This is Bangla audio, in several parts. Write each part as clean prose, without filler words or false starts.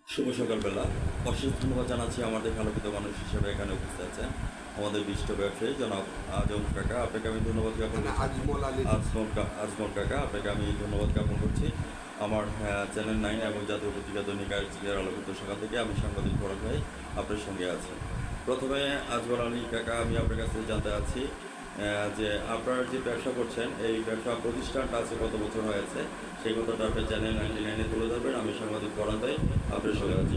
শুভ সকালবেলা। অশেষ ধন্যবাদ জানাচ্ছি আমাদের আলোকিত মানুষ হিসেবে এখানে উপস্থিত আছেন আমাদের বিশিষ্ট ব্যবসায়ী জনাব আজম কাকা। আপনাকে আমি ধন্যবাদ জ্ঞাপন করছি। আজমল কাকা, আপনাকে আমি ধন্যবাদ জ্ঞাপন করছি। আমার চ্যানেল 9 এবং জাতীয় পত্রিকা দৈনিক আজকের আলোকিত শাখা থেকে আমি সাংবাদিক ফরক ভাই আপনার সঙ্গে আছি। প্রথমে আজমল আলী কাকা, আমি আপনার কাছে জানতে চাচ্ছি যে আপনারা যে ব্যবসা করছেন, এই ব্যবসা প্রতিষ্ঠানটা আছে কত বছর হয়েছে, সেই কথাটা আপনার চ্যানেল 99-এ তুলে ধরবেন। আমি সাংবাদিক ফরক ভাই আপনার সঙ্গে আছি।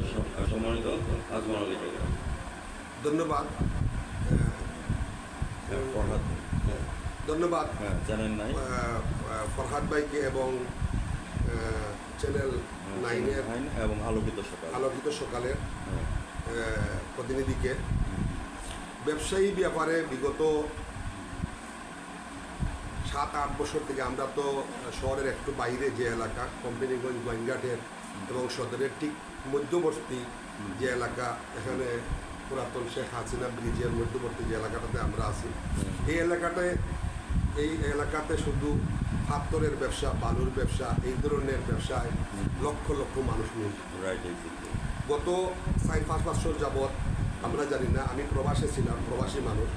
সম্মানিত আজমল আলী কাকা। ধন্যবাদ। ফরহাদ, ধন্যবাদ চ্যানেল 9 ফরহাদ ভাইকে এবং চ্যানেল 9-এর এবং আলোকিত সকালের প্রতিনিধিকে। ব্যবসায়ী ব্যাপারে বিগত 7-8 বছর থেকে আমরা তো শহরের একটু বাইরে যে এলাকা কোম্পানিগঞ্জ গোয়েঙ্গাটের এবং সদরের ঠিক মধ্যবর্তী যে এলাকা, এখানে পুরাতন শেখ হাসিনা ব্রিজের মধ্যবর্তী যে এলাকাটাতে আমরা আছি, এই এলাকাতে শুধু পাথরের ব্যবসা, বালুর ব্যবসা, এই ধরনের ব্যবসায় লক্ষ লক্ষ মানুষ নেই। গত 4-5 বছর যাবৎ আমরা জানি না, আমি প্রবাসী মানুষ,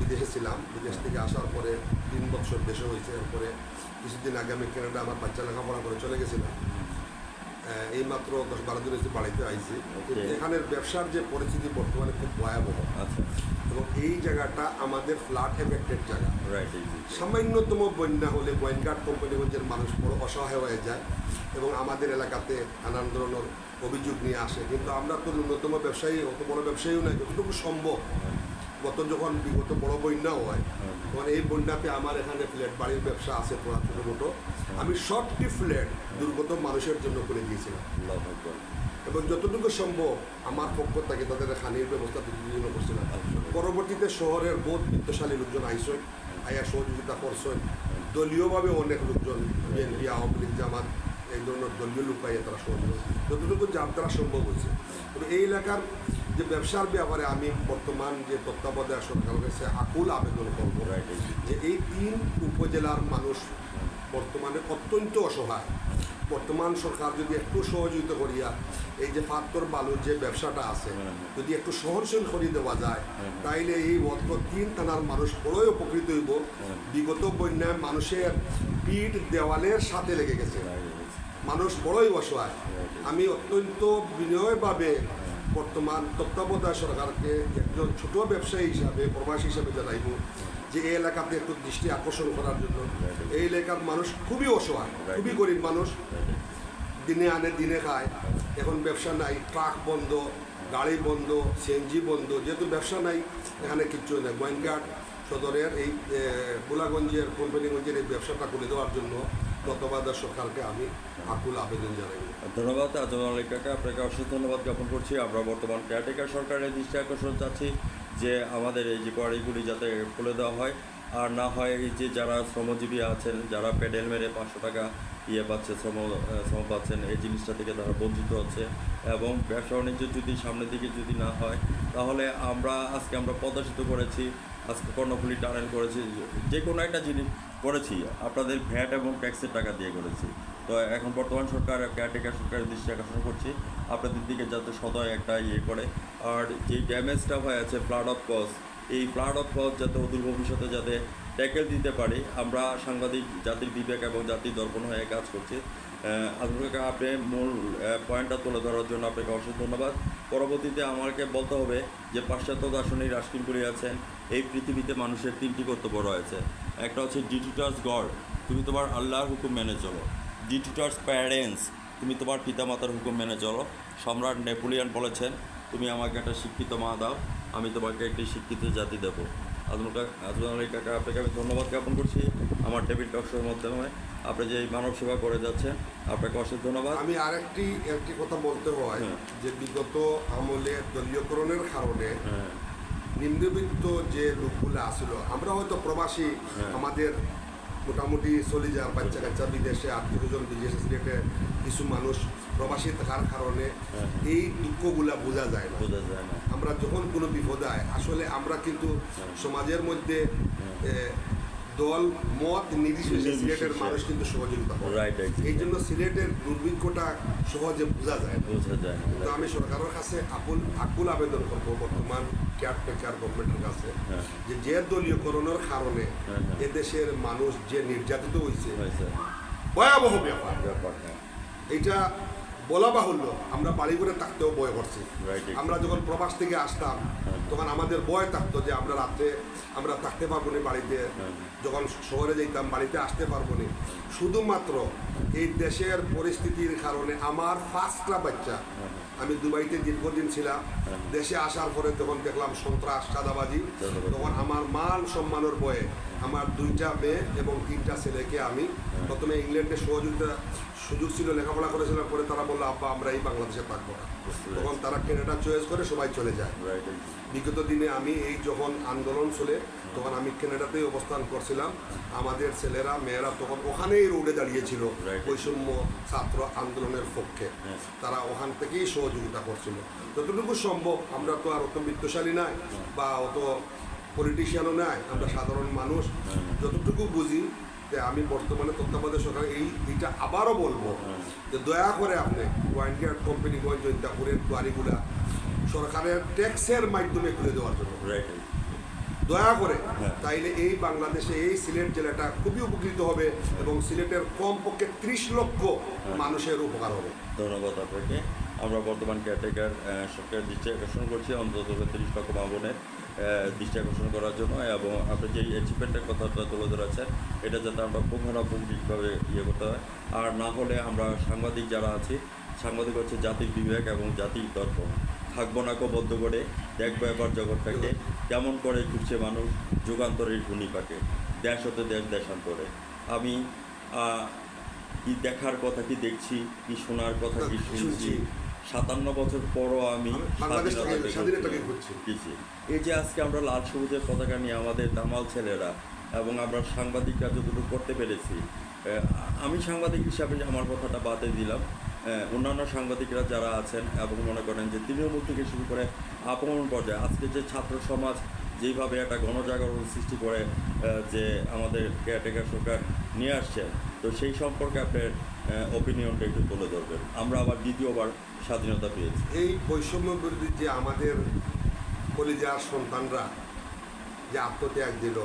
বিদেশে ছিলাম। বিদেশ থেকে আসার পরে 3 বছর দেশে হয়েছে। এরপরে কিছুদিন আগে আমি কানাডা আমার বাচ্চা লেখাপড়া করে চলে গেছিলাম। এই মাত্র 10-12 দিন হয়েছে বাড়িতে আইছি। এখানের ব্যবসার যে পরিস্থিতি বর্তমানে খুব ভয়াবহ। এবং এই জায়গাটা আমাদের ফ্লাড এফেক্টেড জায়গা। সামান্যতম বন্যা হলে গোয়েনঘাট কোম্পানিগঞ্জের মানুষ বড় অসহায় হয়ে যায় এবং আমাদের এলাকাতে নানান ধরনের অভিযোগ নিয়ে আসে। কিন্তু আমরা তো ন্যূনতম ব্যবসায়ী, অত বড় ব্যবসায়ীও নাই, যতটুকু সম্ভব। বিগত বড় বন্যা হয়, তখন এই বন্যাতে আমার এখানে ফ্ল্যাট বাড়ির ব্যবসা আছে তোরা ছোটো মোটো, আমি সবটি ফ্ল্যাট দুর্গত মানুষের জন্য করে দিয়েছিলাম এবং যতটুকু সম্ভব আমার পক্ষ থেকে তাদের খানির ব্যবস্থা জন্য করছিলাম। পরবর্তীতে শহরের বহুত বিত্তশালী লোকজন আইসেন, আয়া সহযোগিতা করছেন। দলীয়ভাবে অনেক লোকজন, বিএনপি, আওয়ামী লীগ, জামাত, এই ধরনের দলীয় লোক পাইয়ে তারা সহযোগিতা যতটুকু দ্বারা সম্ভব হয়েছে। তবে এই এলাকার যে ব্যবসার ব্যাপারে আমি বর্তমান যে তত্ত্বাবধায়ক সরকারের কাছে আকুল আবেদন করব যে এই 3 উপজেলার মানুষ বর্তমানে অত্যন্ত অসহায়। বর্তমান সরকার যদি একটু সহযোগিতা করিয়া এই যে পাথর বালুর যে ব্যবসাটা আছে যদি একটু সহনশীল করিয়ে দেওয়া যায়, তাইলে এই অল্প 3 থানার মানুষ বড়ই উপকৃত হইব। বিগত বন্যায় মানুষের পিঠ দেওয়ালের সাথে লেগে গেছে, মানুষ বড়ই অসহায়। আমি অত্যন্ত বিনয়ভাবে বর্তমান তত্ত্বাবধায়ক সরকারকে একজন ছোট ব্যবসায়ী হিসাবে, প্রবাসী হিসাবে জানাইব যে এই এলাকাতে একটু দৃষ্টি আকর্ষণ করার জন্য। এই এলাকার মানুষ খুবই অসহায়, খুবই গরিব মানুষ, দিনে আনে দিনে খায়। এখন ব্যবসা নাই, ট্রাক বন্ধ, গাড়ি বন্ধ, সিএনজি বন্ধ। যেহেতু ব্যবসা নাই, এখানে কিচ্ছু নেই। গোয়েনঘাট সদরের এই গোলাগঞ্জের কোম্পানিগঞ্জের এই ব্যবসাটা করে দেওয়ার জন্য তত্ত্বাবধায়ক সরকারকে আমি আকুল আবেদন জানাই। ধন্যবাদ আজম আলী কাকা, আপনাকে অশেষ ধন্যবাদ জ্ঞাপন করছি। আমরা বর্তমান কেয়ারটেকার সরকারের দৃষ্টি আকর্ষণ চাচ্ছি যে আমাদের এই যে কোয়ারিগুলি যাতে খুলে দেওয়া হয়, আর না হয় এই যে যারা শ্রমজীবী আছেন, যারা প্যাডেল মেরে 500 টাকা পাচ্ছে, শ্রম পাচ্ছেন, এই জিনিসটা থেকে তারা বঞ্চিত হচ্ছে। এবং ব্যবসা বাণিজ্য যদি সামনের দিকে যদি না হয়, তাহলে আজকে আমরা পদ্মা সেতু করেছি, আজকে কর্ণফুলী টানেল করেছি, যে কোনো একটা জিনিস করেছি আপনাদের ভ্যাট এবং ট্যাক্সের টাকা দিয়ে করেছি। তো এখন বর্তমান সরকার, কেয়ারটেকার সরকারের দৃষ্টি আকর্ষণ করছি আপনাদের দিকে যাতে সদয় একটা করে। আর যেই ড্যামেজটা হয়ে আছে ফ্লাড অফ কস্ট, এই ফ্লাড অফ কস্ট যাতে অদূর ভবিষ্যতে যাতে ট্যাকেল দিতে পারি, আমরা সাংবাদিক জাতির বিবেক এবং জাতির দর্পণ হয়ে কাজ করছি। আপনাকে আপনি মূল পয়েন্টটা তুলে ধরার জন্য আপনাকে অশেষ ধন্যবাদ। পরবর্তীতে আমাকে বলতে হবে যে পাশ্চাত্য দার্শনিক রাস্কিন করিয়াছেন এই পৃথিবীতে মানুষের 3টি কর্তব্য রয়েছে। একটা হচ্ছে ডিউটি টুয়ার্ডস গড, তুমি তোমার আল্লাহর হুকুম মেনে চলো। ডিউটি টুয়ার্ডস প্যারেন্টস, তুমি তোমার পিতামাতার হুকুম মেনে চলো। সম্রাট নেপোলিয়ন বলেছেন, তুমি আমাকে একটা শিক্ষিত মা দাও, আমি তোমাকে একটি শিক্ষিত জাতি দেবো। আজম আলী কাকা, আপনাকে আমি ধন্যবাদ জ্ঞাপন করছি আমার টেবিল টক শোর মাধ্যমে। আপনি যে মানব সেবা করে যাচ্ছেন, আপনাকে অশেষ ধন্যবাদ। আমি আরেকটি কথা বলতে হয় যে বিগত আমলে দলীয়করণের কারণে নিম্নবিত্ত যে লোকগুলো আসলো, আমরা হয়তো প্রবাসী, আমাদের মোটামুটি চলে যায়, বাচ্চা কাচ্চা বিদেশে, আত্মীয়জন বিদেশে, সিলেটে কিছু মানুষ প্রবাসী থাকার কারণে এই দুঃখগুলা বোঝা যায় না। আমরা যখন কোনো বিপদ হয়, আসলে আমরা কিন্তু সমাজের মধ্যে দল মত নির্বিশেষে সিলেটের মানুষ কিন্তু সহযোগিতা করে। রাইট, এই জন্য সিলেটের দুর্ভিক্ষটা সহজে বোঝা যায় না। বোঝা যায় না। তো আমি সরকারের কাছে আকুল আবেদন করবো বর্তমান কেয়ারটেকার গভর্নমেন্টের কাছে হ্যাঁ। যে দলীয়করণের কারণে হ্যাঁ, হ্যাঁ। এদেশের মানুষ যে নির্যাতিত হয়েছে হয়েছে ভয়াবহ ব্যাপার। ব্যাপারটা এইটা বলা বাহুল্য, আমরা বাড়ি করে থাকতেও ভয় করছি। রাইট। আমরা যখন প্রবাস থেকে আসতাম তখন আমাদের ভয় থাকতো যে আমরা রাত্রে আমরা থাকতে পারবো না বাড়িতে, যখন শহরে যেতাম বাড়িতে আসতে পারবো না। শুধুমাত্র এই দেশের পরিস্থিতির কারণে আমার 5টা বাচ্চা, আমি দুবাইতে দীর্ঘদিন ছিলাম, দেশে আসার পরে তখন দেখলাম সন্ত্রাস চাঁদাবাজি, তখন আমার মান সম্মানের ভয়ে আমার 2টা মেয়ে এবং 3টা ছেলেকে আমি প্রথমে ইংল্যান্ডে সুযোগ ছিল, লেখাপড়া করেছিলাম, পরে তারা বললো আব্বা আমরা এই বাংলাদেশে থাকবো না। তখন তারা কানাডা চয়েস করে সবাই চলে যায়। রাইট। বিগত দিনে আমি এই যখন আন্দোলন চলে তখন আমি কানাডাতেই অবস্থান করছিলাম। আমাদের ছেলেরা মেয়েরা তখন ওখানেই রোডে দাঁড়িয়েছিল বৈষম্য ছাত্র আন্দোলনের পক্ষে। তারা ওখান থেকেই সহযোগিতা করছিল যতটুকু সম্ভব। আমরা তো আর অত বিত্তশালী নাই বা অত পলিটিশিয়ানও নাই, আমরা সাধারণ মানুষ যতটুকু বুঝি। যে আমি বর্তমানে তত্ত্বাবধায়ক সরকার এইটা আবারও বলবো যে দয়া করে আপনি ওয়াইনগেট কোম্পানিগঞ্জ জৈন্তাপুরের বাড়িগুলা সরকারের ট্যাক্সের মাধ্যমে খুলে দেওয়ার জন্য রাইট। দয়া করে, তাইলে এই বাংলাদেশে এই সিলেট জেলাটা খুবই উপকৃত হবে এবং সিলেটের কমপক্ষে 30 লক্ষ মানুষের উপকার হবে। ধন্যবাদ আপনাকে। আমরা বর্তমান কেয়ারটেকার সরকারের দৃষ্টি আকর্ষণ করছি অন্তত 30 লক্ষ মামুনের দৃষ্টি আকর্ষণ করার জন্য, এবং আপনি যে অ্যাচিভমেন্টের কথাটা তুলে ধরেছেন এটা যাতে আমরা পুঙ্খানুপুঙ্খিকভাবে করতে হয়। আর না হলে আমরা সাংবাদিক যারা আছি, সাংবাদিক হচ্ছে জাতির বিবেক এবং জাতির দর্পণ, থাকবো না বদ্ধ করে দেখবো এবার জগৎটাকে কেমন করে ঘুরছে মানুষ যুগান্তরের ঘূর্ণিপাকে, দেশ হতে দেশান্তরে। আমি কি দেখার কথা কি দেখছি, কি শোনার কথা কি শুনছি। 57 বছর পরও আমি স্বাধীনতাকে ঘুরছি। এই যে আজকে আমরা লাল সবুজের পতাকা নিয়ে আমাদের দামাল ছেলেরা এবং আমরা সাংবাদিকরা যতটুকু করতে পেরেছি, আমি সাংবাদিক হিসাবে আমার কথাটা বাদে দিলাম, অন্যান্য সাংবাদিকরা যারা আছেন এবং মনে করেন যে তৃণমূল থেকে শুরু করে আপন পর্যায়ে আজকে যে ছাত্র সমাজ যেইভাবে একটা গণজাগরণ সৃষ্টি করে যে আমাদের কেয়ারটেকার সরকার নিয়ে আসছে, তো সেই সম্পর্কে আপনার ওপিনিয়নটা একটু তুলে ধরবেন। আমরা আবার দ্বিতীয়বার স্বাধীনতা পেয়েছি। এই বৈষম্য বিরোধী যে আমাদের কলিজার সন্তানরা যে আত্মত্যাগ দিল,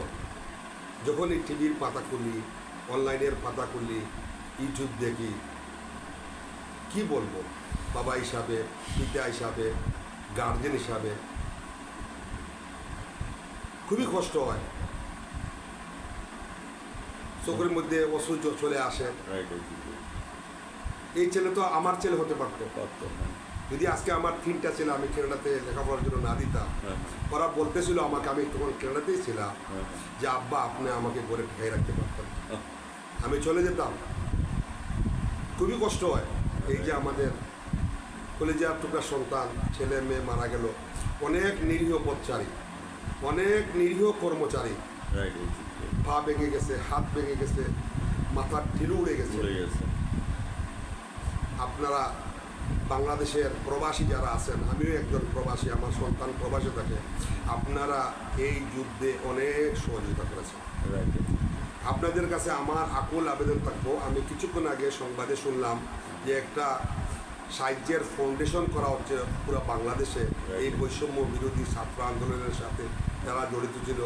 যখনই টিভির পাতা খুলি, অনলাইনের পাতা খুলি, ইউটিউব দেখি, কি বলবো, বাবা হিসাবে, পিতা হিসাবে, গার্জেন হিসাবে খুবই কষ্ট হয়। চোখের মধ্যে অসহ্য চলে আসে। এই ছেলে তো আমার ছেলে হতে পারতো, যদি আজকে আমার 3টা ছেলে আমি কানাডাতে লেখাপড়ার জন্য না দিতাম। ওরা বলতেছিল আমাকে, আমি তখন কানাডাতেই ছিলাম, যে আব্বা আপনি আমাকে ঘরে ঠেকাই রাখতে পারতেন, আমি চলে যেতাম। খুবই কষ্ট হয়। এই যে আমাদের কলেজার টুকরা সন্তান, ছেলে মেয়ে মারা গেল, অনেক নিরীহ পথচারী, অনেক নিরীহ কর্মচারী, পা ভেঙে গেছে, হাত ভেঙে গেছে, মাথার ঢিলু উড়ে গেছে। আপনারা বাংলাদেশের প্রবাসী যারা আছেন, আমিও একজন প্রবাসী, আমার সন্তান প্রবাসে থাকে, আপনারা এই যুদ্ধে অনেক সহযোগিতা করেছেন। আপনাদের কাছে আমার আকুল আবেদন থাকবো। আমি কিছুক্ষণ আগে সংবাদে শুনলাম যে একটা সাহায্যের ফাউন্ডেশন করা হচ্ছে পুরো বাংলাদেশে এই বৈষম্য বিরোধী ছাত্র আন্দোলনের সাথে যারা জড়িত ছিল,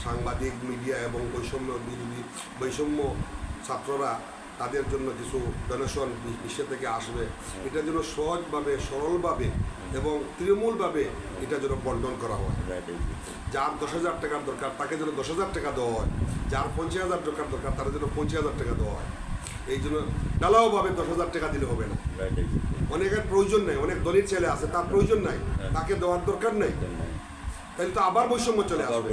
সাংবাদিক, মিডিয়া এবং বৈষম্য ছাত্ররা, তাদের জন্য কিছু ডোনেশন বিশ্ব থেকে আসবে। এটা যেন সহজভাবে, সরলভাবে এবং তৃণমূলভাবে এটা যেন বন্টন করা হয়। যার 10,000 টাকার দরকার তাকে যেন 10,000 টাকা দেওয়া হয়, যার 50,000 টাকার দরকার তার জন্য 50,000 টাকা দেওয়া হয়। এই জন্য ডালাওভাবে 10,000 টাকা দিলে হবে না। অনেকের প্রয়োজন নাই, অনেক দলিত ছেলে আছে, তার প্রয়োজন নাই, তাকে দেওয়ার দরকার নাই, তাহলে তো আবার বৈষম্য চলে আসবে।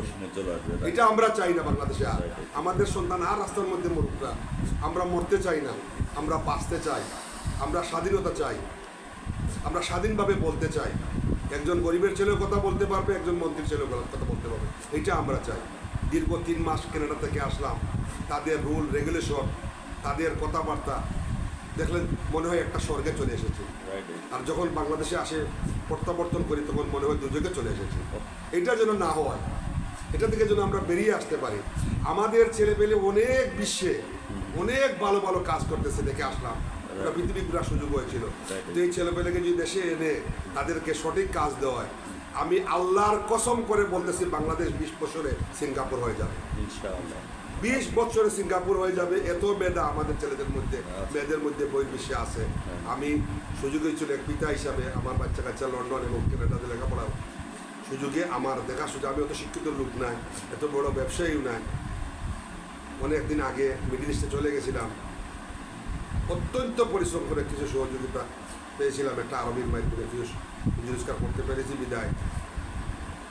এটা আমরা চাই না বাংলাদেশে। আর আমাদের সন্তান আর রাস্তার মধ্যে মরুকরা, আমরা মরতে চাই না, আমরা বাঁচতে চাই, আমরা স্বাধীনতা চাই, আমরা স্বাধীনভাবে বলতে চাই। একজন গরিবের ছেলেও কথা বলতে পারবে, একজন মন্ত্রীর ছেলেও কথা বলতে পারবে, এটা আমরা চাই। দীর্ঘ 3 মাস কানাডা থেকে আসলাম, তাদের রুল রেগুলেশন, তাদের কথাবার্তা দেখলে মনে হয় একটা স্বর্গে চলে এসেছে। আর যখন বাংলাদেশে আসে প্রত্যাবর্তন করি তখন মনে হয় দুর্যোগে চলে এসেছে। এটা যেন না হয়, এটা থেকে যেন আমরা বেরিয়ে আসতে পারি। আমাদের ছেলেপেলে অনেক বিশ্বে অনেক ভালো ভালো কাজ করতেছে, দেখে আসলাম, ওরা পৃথিবী ঘোরার সুযোগ হয়েছিল। তো এই ছেলেপেলেকে যদি দেশে এনে তাদেরকে সঠিক কাজ দেওয়া হয়, আমি আল্লাহর কসম করে বলতেছি বাংলাদেশ 20 বছরে সিঙ্গাপুর হয়ে যাবে, ইনশাআল্লাহ। 20 বছরে সিঙ্গাপুর হয়ে যাবে। এত মেধা আমাদের ছেলেদের মধ্যে, মেয়েদের মধ্যে বহির্বিশ্বে আছে। আমি সুযোগ হয়েছিল এক পিতা হিসাবে আমার বাচ্চা কাচ্চা লন্ডন এবং কানাডাতে লেখাপড়া সুযোগে আমার দেখা সুযোগ, আমি অত শিক্ষিত লোক নাই, এত বড় ব্যবসায়ীও নাই। অনেকদিন আগে মিডিল ইস্টে চলে গেছিলাম, অত্যন্ত পরিশ্রম করে কিছু সহযোগিতা পেয়েছিলাম, একটা আরবির মাধ্যমে কিছু রোজগার করতে পেরেছি বিদায়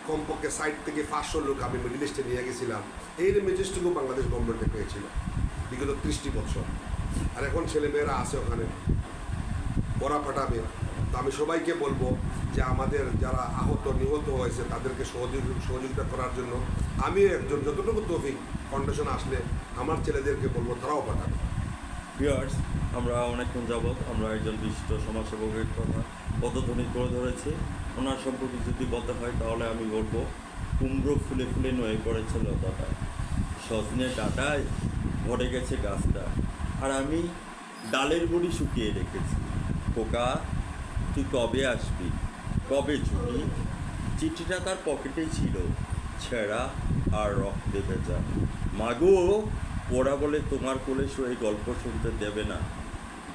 কমপক্ষে 60 থেকে 500 লোক আমি মিডিল ইস্টে নিয়ে গেছিলাম। এই রেমিটেন্সটুকু বাংলাদেশ গভর্নমেন্টে পেয়েছিল বিগত 30টি বছর। আর এখন ছেলেমেয়েরা আছে ওখানে, ওরা পাঠাবে। তো আমি সবাইকে বলবো যে আমাদের যারা আহত নিহত হয়েছে তাদেরকে সহযোগিতা করার জন্য আমি একজন যতটুকু তৌফিক ফাউন্ডেশন আসলে আমার ছেলেদেরকে বলবো তারাও পাঠাবে। ভিউয়ার্স, আমরা অনেকক্ষণ যাবৎ আমরা একজন বিশিষ্ট সমাজসেবকের কথা পদধ্বনি করে ধরেছি। ওনার সম্পর্কে যদি বলতে হয় তাহলে আমি বলবো, কুমড়ো ফুলে ফুলে নয়ে পড়েছে লতাটা, সজনে ডাঁটায় ভরে গেছে গাছটা, আর আমি ডালের বড়ি শুকিয়ে রেখেছি। খোকা, তুই কবে আসবি, কবে ছুটি? চিঠিটা তার পকেটেই ছিল, ছেঁড়া আর রক্তে ভেজা। মাগো, ওরা বলে তোমার কোলে শুয়ে গল্প শুনতে দেবে না।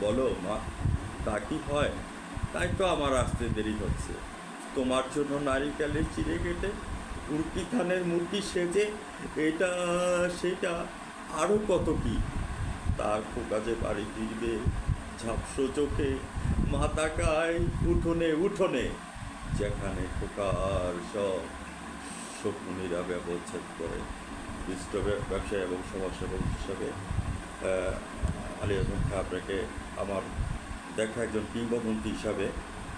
বলো মা, তা কি হয়? তাই তো আমার আসতে দেরি হচ্ছে। তোমার জন্য নারিকেলের চিড়ে কেটে উর্কি থানের মূর্তি সেজে এটা সেটা আরও কত কি। তার খোকা যে বাড়ি ফিরবে ঝাপসো চোখে, মাথা কায় উঠোনে উঠোনে, যেখানে খোকার সব শকুনিরা ব্যবচ্ছেদ করে। বিশিষ্ট ব্যবসায়ী এবং সমাজসেবক হিসাবে আলী আজম খাঁ আপনাকে আমার দেখা একজন কিংবদন্তি হিসাবে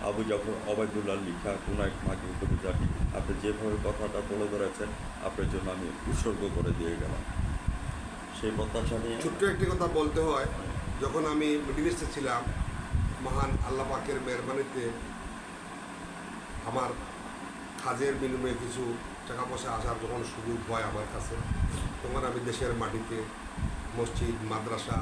আবু জাফর ওবায়দুল্লাহ লিখা কোনো এক মাকে কবিতাটি আপনি যেভাবে কথাটা তুলে ধরেছেন, আপনার জন্য আমি উৎসর্গ করে দিয়ে গেলাম। সেই প্রত্যাশা নিয়ে ছোট্ট একটি কথা বলতে হয়, যখন আমি মিডিল ইস্টে ছিলাম, মহান আল্লাহ পাকের মেহরবানিতে আমার কাজের বিনিময়ে কিছু টাকা পয়সা আসার যখন সুযোগ হয় আমার কাছে, তখন আমি দেশের মাটিতে মসজিদ, মাদ্রাসা,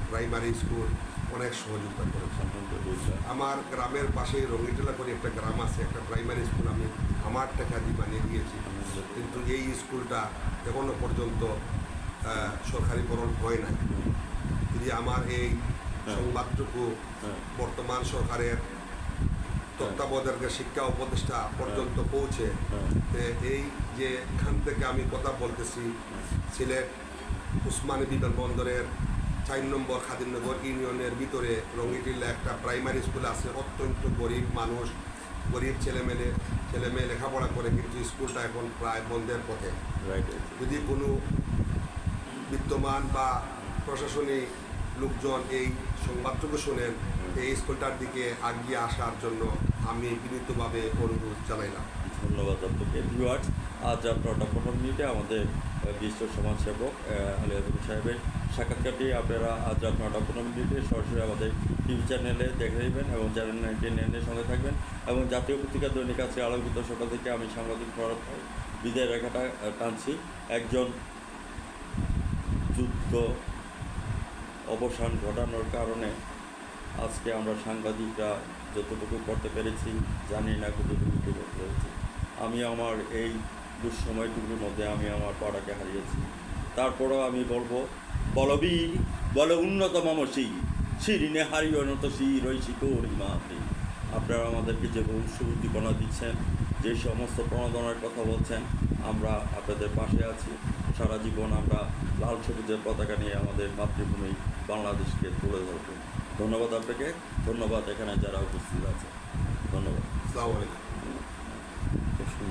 প্রাইমারি স্কুল অনেক সহযোগিতা করেছি। আমার গ্রামের পাশেই রঙিটোলা করে একটা গ্রাম আছে, একটা প্রাইমারি স্কুল আমি আমার টাকা দিয়ে বানিয়ে দিয়েছি। কিন্তু এই স্কুলটা এখনও পর্যন্ত সরকারিকরণ হয় নাই। যদি আমার এই সংবাদটুকু বর্তমান সরকারের তত্ত্বাবধায়কের শিক্ষা উপদেষ্টা পর্যন্ত পৌঁছে, এই যে এখান থেকে আমি কথা বলতেছি, সিলেট উসমানী বিমানবন্দরের 4 নম্বর খাদিমনগর ইউনিয়নের ভিতরে রঙিটিলা একটা প্রাইমারি স্কুল আছে। অত্যন্ত গরিব মানুষ, গরিব ছেলেমেয়ে লেখাপড়া করে, কিন্তু স্কুলটা এখন প্রায় বন্ধের পথে। যদি কোনো বিদ্যমান বা প্রশাসনিক লোকজন এই সংবাদটুকু শোনেন, এই স্কুলটার দিকে আগিয়ে আসার জন্য আমি বিনীতভাবে অনুরোধ জানাইলাম। ধন্যবাদ আপনাকে। ভিউয়ার্স, আজ আপনার 15 মিনিটে আমাদের বিশিষ্ট সমাজসেবক আলী আজম সাহেবের সাক্ষাৎকারটি আপনারা আজ রাত 9টা 15 মিনিটে সরাসরি আমাদের টিভি চ্যানেলে দেখে নেবেন এবং চ্যানেল 99 সঙ্গে থাকবেন। এবং জাতীয় পত্রিকা দৈনিক আছে আলোকিত সকাল থেকে আমি সাংবাদিক ফরাদ ভাই বিদায় রেখাটা টানছি। একজন যুদ্ধ অবসান ঘটানোর কারণে আজকে আমরা সাংবাদিকরা যতটুকু করতে পেরেছি, জানি না কতটুকু করতে পেরেছি। আমি আমার এই দুঃসময়টুকুর মধ্যে আমি আমার পড়াকে হারিয়েছি। তারপরেও আমি বলবো, বলবীর বল উন্নত মামসী শিরিনে হারি অনত শির ওই শিকর ইমাতি। আপনারা আমাদেরকে যে উৎসুদ্দীপনা দিচ্ছেন, যে সমস্ত প্রণোদনার কথা বলছেন, আমরা আপনাদের পাশে আছি। সারা জীবন আমরা লাল সবুজের পতাকা নিয়ে আমাদের মাতৃভূমি বাংলাদেশকে তুলে ধরব। ধন্যবাদ আপনাকে, ধন্যবাদ এখানে যারা উপস্থিত আছে, ধন্যবাদ। আসসালামু আলাইকুম।